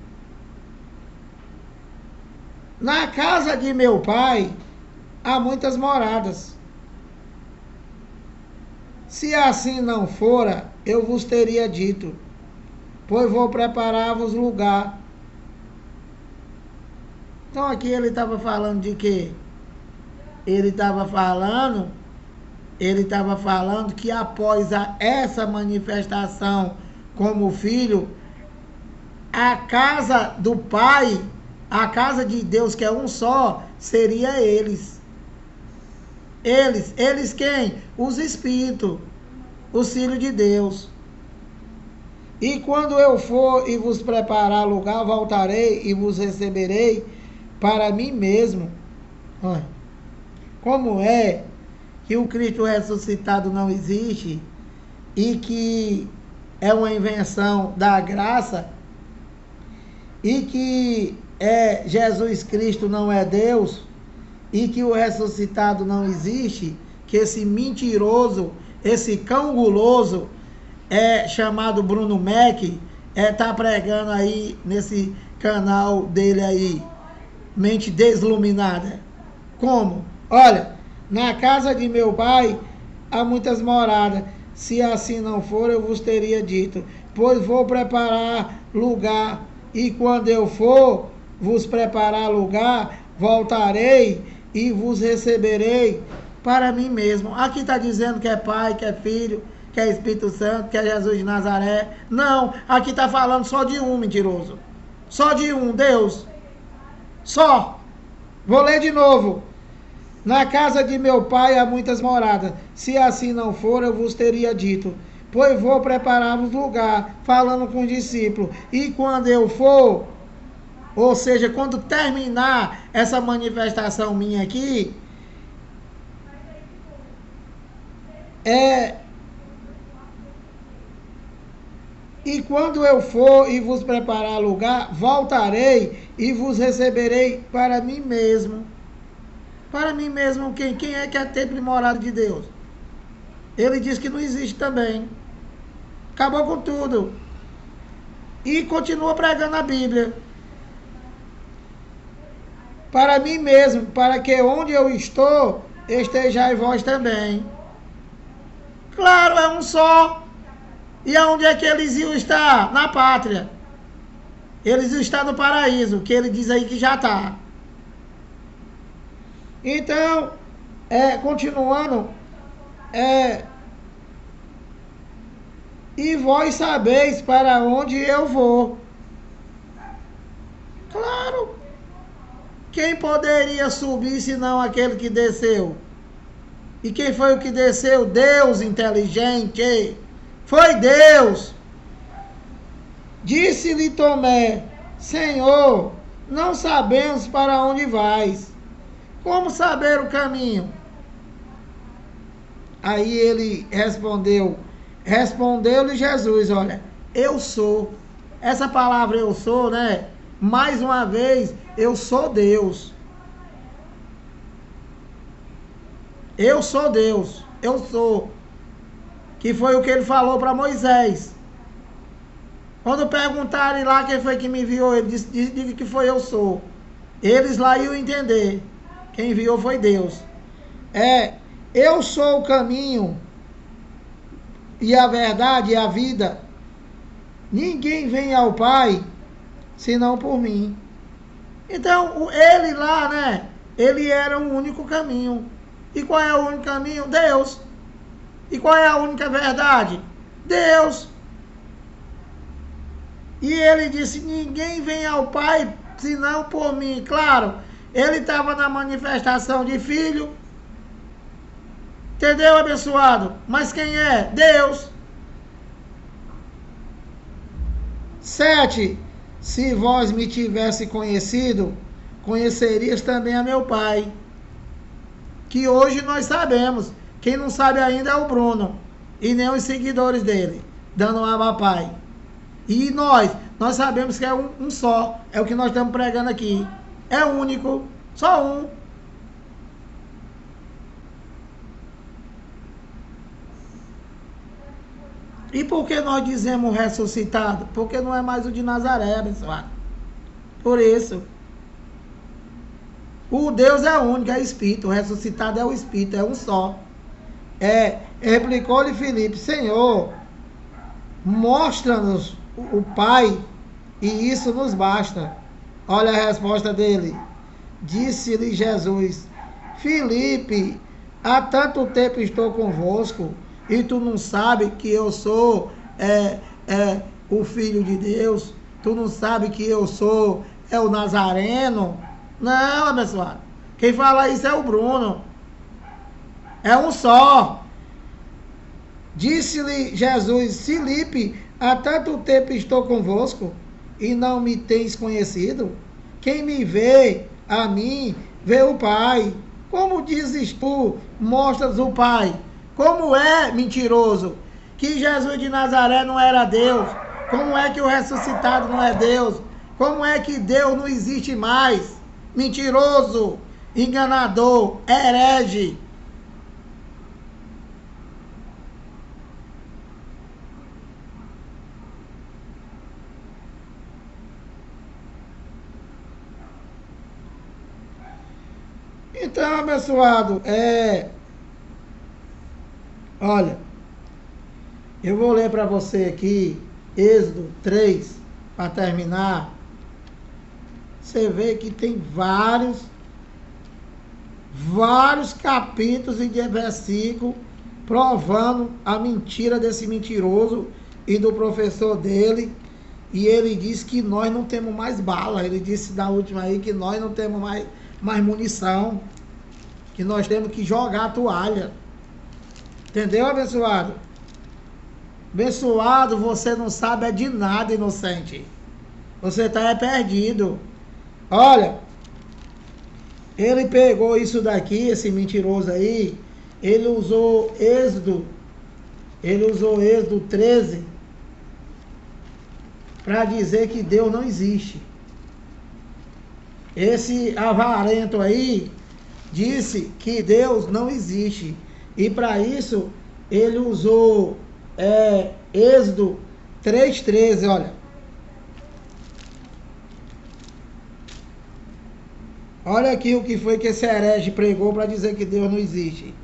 Na casa de meu pai há muitas moradas. Se assim não fora, eu vos teria dito, pois vou preparar-vos lugar. Então aqui ele estava falando de quê? Ele estava falando que após essa manifestação como filho, a casa do Pai, a casa de Deus, que é um só, seria eles. Eles quem? Os Espíritos, os filhos de Deus. E quando eu for e vos preparar lugar, voltarei e vos receberei para mim mesmo. Olha, como é que o Cristo ressuscitado não existe e que é uma invenção da graça e que Jesus Cristo não é Deus e que o ressuscitado não existe, que esse mentiroso, esse cão guloso chamado Bruno Mac tá pregando aí nesse canal dele aí, mente desluminada. Como? Olha, na casa de meu pai há muitas moradas. Se assim não for, eu vos teria dito, pois vou preparar lugar, e quando eu for vos preparar lugar, voltarei e vos receberei para mim mesmo. Aqui está dizendo que é Pai, que é Filho, que é Espírito Santo, que é Jesus de Nazaré. Não, aqui está falando só de um, mentiroso. Só de um, Deus. Só. Vou ler de novo. Na casa de meu pai há muitas moradas. Se assim não for, eu vos teria dito, pois vou preparar-vos lugar, falando com os discípulos. E quando eu for, ou seja, quando terminar essa manifestação minha aqui, e quando eu for e vos preparar lugar, voltarei e vos receberei para mim mesmo. Para mim mesmo, quem é que é templo morada de Deus? Ele diz que não existe também. Acabou com tudo. E continua pregando a Bíblia. Para mim mesmo, para que onde eu estou, estejais vós também. Claro, é um só. E aonde é que eles iam estar? Na pátria. Eles iam estar no paraíso, que ele diz aí que já está. Então, continuando, e vós sabeis para onde eu vou. Claro. Quem poderia subir senão aquele que desceu? E quem foi o que desceu? Deus inteligente. Foi Deus. Disse-lhe Tomé, Senhor, não sabemos para onde vais. Como saber o caminho? Aí ele respondeu-lhe Jesus, olha, eu sou. Essa palavra eu sou, né? Mais uma vez, eu sou Deus. Eu sou Deus. Eu sou. Que foi o que ele falou para Moisés. Quando perguntarem lá quem foi que me enviou, ele disse, diga que foi eu sou. Eles lá iam entender. Quem enviou foi Deus. Eu sou o caminho e a verdade e a vida. Ninguém vem ao Pai senão por mim. Então, ele lá, né? Ele era o único caminho. E qual é o único caminho? Deus. E qual é a única verdade? Deus. E ele disse, ninguém vem ao Pai senão por mim. Claro, ele estava na manifestação de filho. Entendeu, abençoado? Mas quem é? Deus. 7. Se vós me tivesse conhecido, conhecerias também a meu Pai. Que hoje nós sabemos. Quem não sabe ainda é o Bruno. E nem os seguidores dele. Dando um Abba Pai. E nós sabemos que é um só. É o que nós estamos pregando aqui. É único. Só um. E por que nós dizemos ressuscitado? Porque não é mais o de Nazaré, abençoado. Por isso. O Deus é único, é Espírito. O ressuscitado é o Espírito, é um só. Replicou-lhe Filipe, Senhor, mostra-nos o Pai, e isso nos basta. Olha a resposta dele. Disse-lhe Jesus, Filipe, há tanto tempo estou convosco, e tu não sabe que eu sou o Filho de Deus? Tu não sabe que eu sou o Nazareno? Não, abençoado. Quem fala isso é o Bruno. É um só. Disse-lhe Jesus, Filipe, há tanto tempo estou convosco, e não me tens conhecido? Quem me vê, a mim, vê o Pai. Como dizes tu, mostras o Pai? Como é, mentiroso, que Jesus de Nazaré não era Deus? Como é que o ressuscitado não é Deus? Como é que Deus não existe mais? Mentiroso, enganador, herege. Então, abençoado, Olha, eu vou ler para você aqui, Êxodo 3, para terminar. Você vê que tem vários capítulos e de versículos provando a mentira desse mentiroso e do professor dele. E ele disse que nós não temos mais bala. Ele disse da última aí que nós não temos mais munição. Que nós temos que jogar a toalha. Entendeu, abençoado? Abençoado, você não sabe é de nada, inocente. Você está perdido. Olha, ele pegou isso daqui, esse mentiroso aí, ele usou Êxodo 13 para dizer que Deus não existe. Esse avarento aí disse que Deus não existe. E para isso ele usou Êxodo 3:13, olha. Olha aqui o que foi que esse herege pregou para dizer que Deus não existe.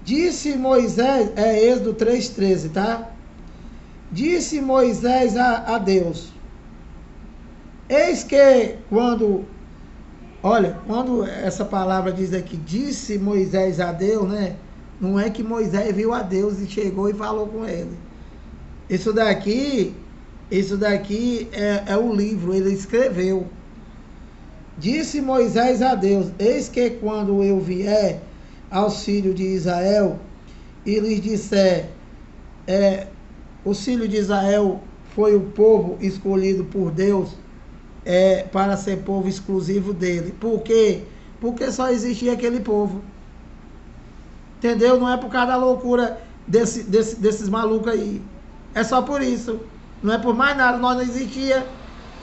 Disse Moisés, Êxodo 3:13, tá? Disse Moisés a Deus: eis que quando essa palavra diz aqui, disse Moisés a Deus, né? Não é que Moisés viu a Deus e chegou e falou com ele. Isso daqui é o livro, ele escreveu. Disse Moisés a Deus: eis que quando eu vier aos filhos de Israel e lhes disser, os filhos de Israel foi o povo escolhido por Deus para ser povo exclusivo dele. Por quê? Porque só existia aquele povo. Entendeu? Não é por causa da loucura desses malucos aí. É só por isso. Não é por mais nada. Nós não existia.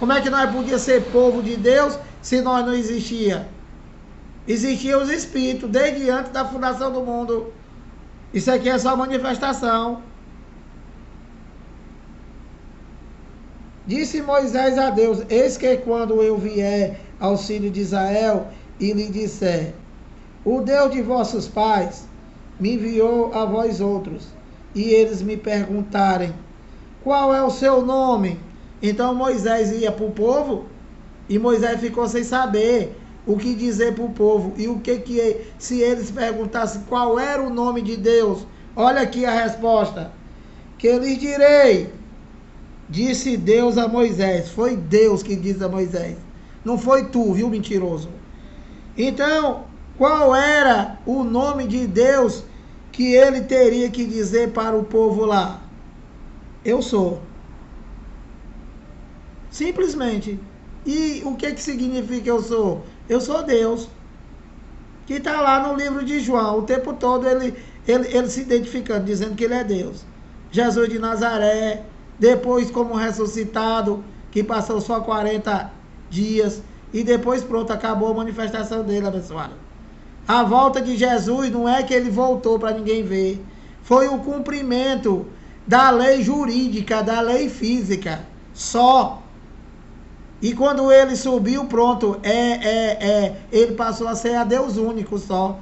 Como é que nós podíamos ser povo de Deus se nós não existia? Existiam os espíritos desde antes da fundação do mundo. Isso aqui é só manifestação. Disse Moisés a Deus: eis que quando eu vier aos filhos de Israel e lhe disser, o Deus de vossos pais me enviou a vós outros, e eles me perguntarem, qual é o seu nome? Então Moisés ia para o povo, e Moisés ficou sem saber o que dizer para o povo. E o que se eles perguntassem qual era o nome de Deus, olha aqui a resposta, que lhes direi, disse Deus a Moisés. Foi Deus que disse a Moisés, não foi tu, viu, mentiroso? Então, qual era o nome de Deus que ele teria que dizer para o povo lá? Eu sou. Simplesmente. E o que significa eu sou? Eu sou Deus. Que está lá no livro de João. O tempo todo ele se identificando, dizendo que ele é Deus. Jesus de Nazaré, depois como ressuscitado, que passou só 40 dias. E depois pronto, acabou a manifestação dele, abençoado. A volta de Jesus não é que ele voltou para ninguém ver. Foi o cumprimento da lei jurídica, da lei física. Só. E quando ele subiu, pronto, ele passou a ser a Deus único só.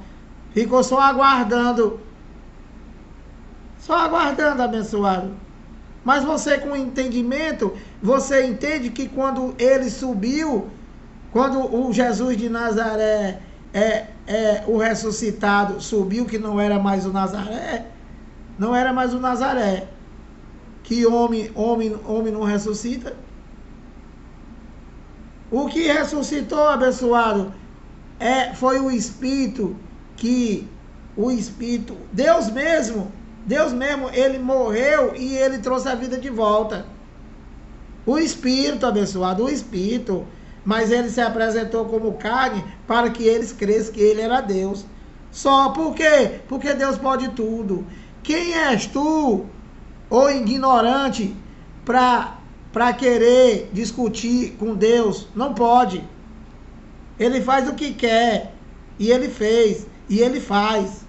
Ficou só aguardando. Só aguardando, abençoado. Mas você com entendimento, você entende que quando ele subiu, quando o Jesus de Nazaré, o ressuscitado, subiu, que não era mais o Nazaré, não era mais o Nazaré. Que homem não ressuscita. O que ressuscitou, abençoado, foi o Espírito, Deus mesmo, ele morreu e ele trouxe a vida de volta. O Espírito, abençoado, o Espírito, mas ele se apresentou como carne para que eles crescem que ele era Deus. Só por quê? Porque Deus pode tudo. Quem és tu, ou ignorante, para querer discutir com Deus? Não pode. Ele faz o que quer, e ele fez, e ele faz.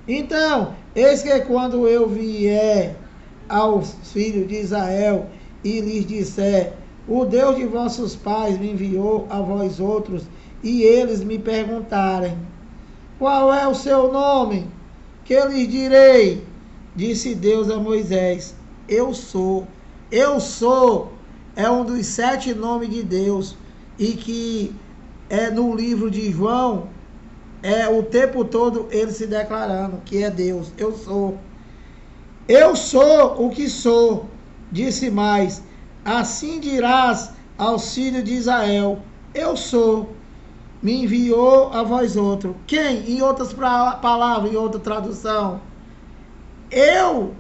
Então, eis que quando eu vier aos filhos de Israel e lhes disser, o Deus de vossos pais me enviou a vós outros, e eles me perguntarem, Qual é o seu nome? Que eu lhes direi. Disse Deus a Moisés: Eu sou. Eu sou é um dos 7 nomes de Deus, e que é no livro de João, o tempo todo ele se declarando que é Deus. Eu sou. Eu sou o que sou. Disse mais: Assim dirás aos filhos de Israel: Eu sou. Me enviou a vós outro. Quem? Em outras palavras, em outra tradução, eu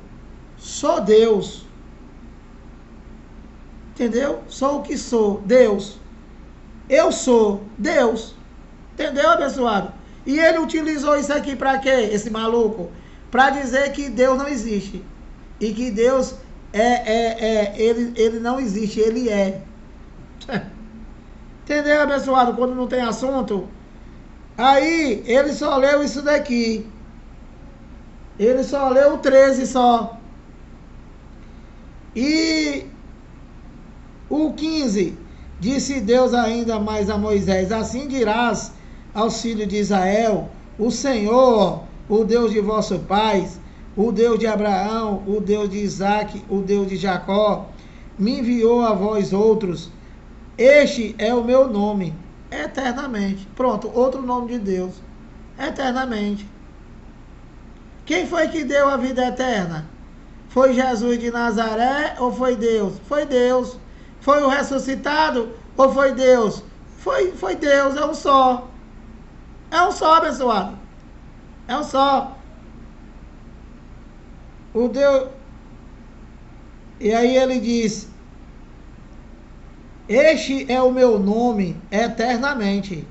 sou Deus. Entendeu? Sou o que sou, Deus. Eu sou Deus. Entendeu, abençoado? E ele utilizou isso aqui para quê? Esse maluco? Para dizer que Deus não existe. E que Deus ele não existe, ele é. Entendeu, abençoado? Quando não tem assunto. Aí, ele só leu isso daqui. Ele só leu o 13 só. E o 15. Disse Deus ainda mais a Moisés: Assim dirás aos filhos de Israel: O Senhor, o Deus de vossos pais, o Deus de Abraão, o Deus de Isaque, o Deus de Jacó, me enviou a vós outros. Este é o meu nome, eternamente. Pronto, outro nome de Deus, eternamente. Quem foi que deu a vida eterna? Foi Jesus de Nazaré ou foi Deus? Foi Deus. Foi o ressuscitado ou foi Deus? Foi Deus, é um só. É um só, abençoado. É um só. O Deus. E aí ele diz: Este é o meu nome eternamente,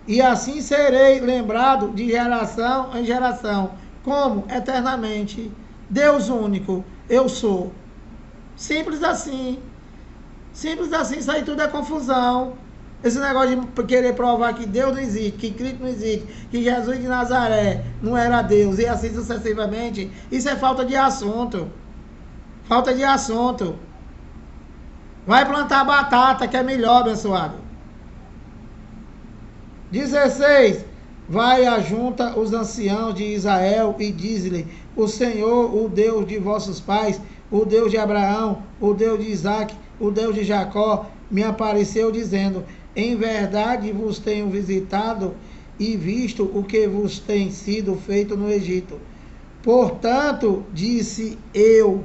e assim serei lembrado de geração em geração. Como? Eternamente. Deus único, eu sou. Simples assim. Simples assim, isso aí tudo é confusão. Esse negócio de querer provar que Deus não existe, que Cristo não existe, que Jesus de Nazaré não era Deus, e assim sucessivamente, isso é falta de assunto. Falta de assunto. Vai plantar batata, que é melhor, abençoado. 16. Vai ajunta os anciãos de Israel e diz-lhe: O Senhor, o Deus de vossos pais, o Deus de Abraão, o Deus de Isaque, o Deus de Jacó, me apareceu dizendo: Em verdade vos tenho visitado e visto o que vos tem sido feito no Egito. Portanto, disse eu.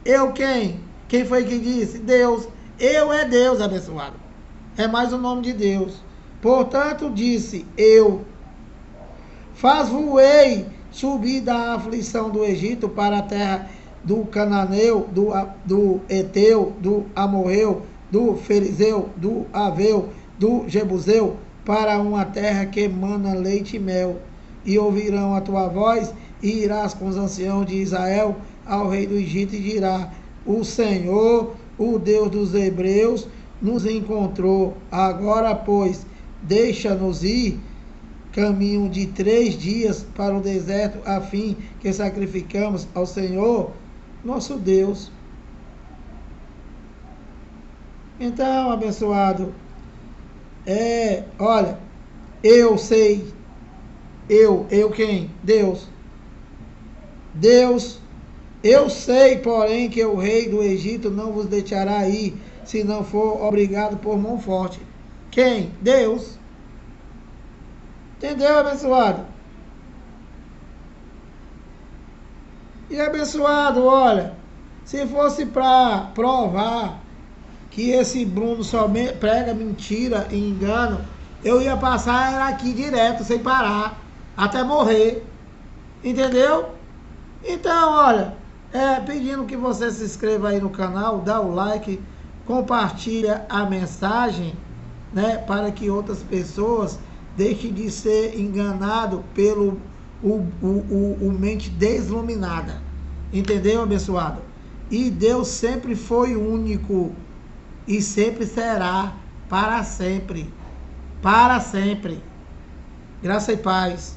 Eu quem? Quem foi que disse? Deus. Eu é Deus, abençoado. É mais o nome de Deus. Portanto, disse eu: Faz-vos-ei subir da aflição do Egito para a terra do Cananeu, do Eteu, do Amorreu, do Ferizeu, do Aveu, do Jebuseu, para uma terra que emana leite e mel. E ouvirão a tua voz, e irás com os anciãos de Israel ao rei do Egito, e dirá: O Senhor, o Deus dos Hebreus, nos encontrou. Agora, pois, deixa-nos ir caminho de 3 dias para o deserto, a fim que sacrificamos ao Senhor nosso Deus. Então, abençoado, olha, eu sei, eu quem? Deus. Deus, eu sei, porém, que o rei do Egito não vos deixará ir, se não for obrigado por mão forte. Quem? Deus. Entendeu, abençoado? E abençoado, olha, se fosse para provar que esse Bruno só prega mentira e engano, eu ia passar aqui direto, sem parar, até morrer. Entendeu? Então, olha, pedindo que você se inscreva aí no canal, dá o like, compartilha a mensagem, né, para que outras pessoas deixem de ser enganado pelo mente desluminada. Entendeu, abençoado? E Deus sempre foi único e sempre será para sempre. Para sempre. Graça e paz.